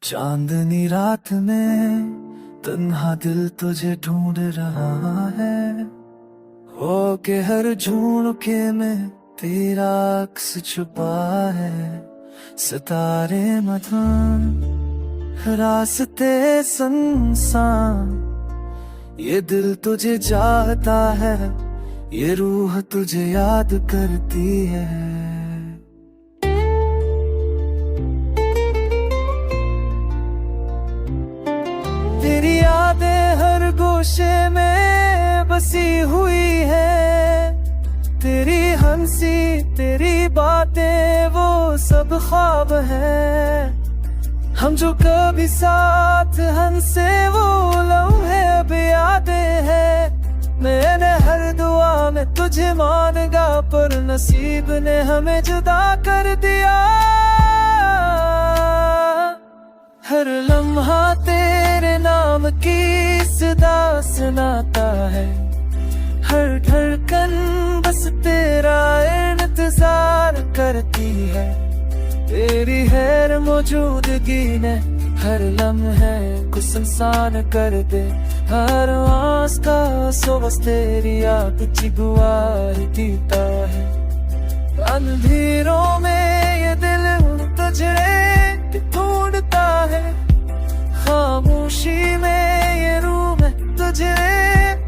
चांदनी रात में तन्हा दिल तुझे ढूंढ रहा है, हो के हर झोंके में तेरा अक्स छुपा है। सितारे मधुर रास्ते सुनसान, ये दिल तुझे चाहता है, ये रूह तुझे याद करती है। तेरी यादें हर गोशे में बसी हुई है, तेरी हंसी तेरी बातें वो सब ख्वाब है। हम जो कभी साथ हंसे वो लम्हे अब यादें हैं। मैंने हर दुआ में तुझे मांगा पर नसीब ने हमें जुदा कर दिया। हर लम्हा तेरे नाम की सदा सुनाता है, हर धड़कन बस तेरा इंतजार करती है। तेरी हैर मौजूदगी ने हर लम्हे को सुनसान कर दे, हर आस का सोबस तेरी याद की गुहार दीता है। अंधेरों में ये दिल तुझे ढूंढता है, खामोशी में ये रूह में तुझे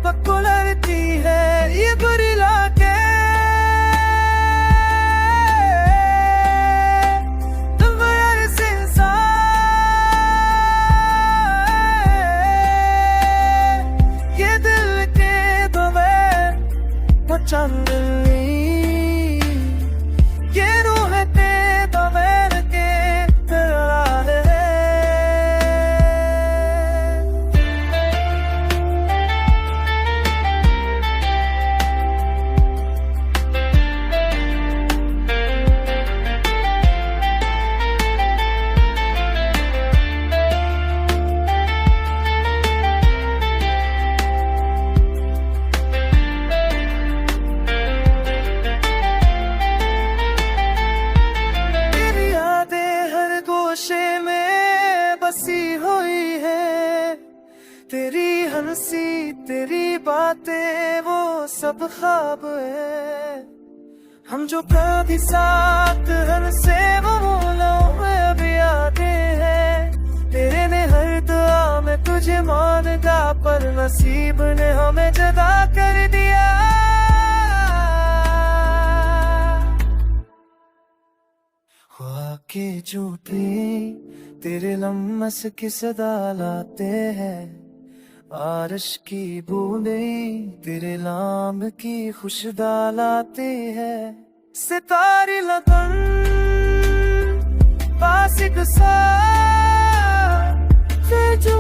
पकड़ती है। ये बुरी लाके तुम ऐसे ये दिल के तुम्हें पचंदली, ये रूह ते तुम्हें के करार है। बसी हुई है, तेरी हंसी तेरी बातें वो सब ख्वाब है। हम जो कभी साथ हंसे वो लम्हे अब यादें हैं। तेरे ने हर दुआ में तुझे मांगा पर नसीब ने हमें जुदा कर दिया। हुआ के झूठे तेरे लम्स की सदा लाते हैं, बारिश की बूंदें तेरे नाम की खुशदा लाते हैं। सितारे लगन पास एक सा फिर जो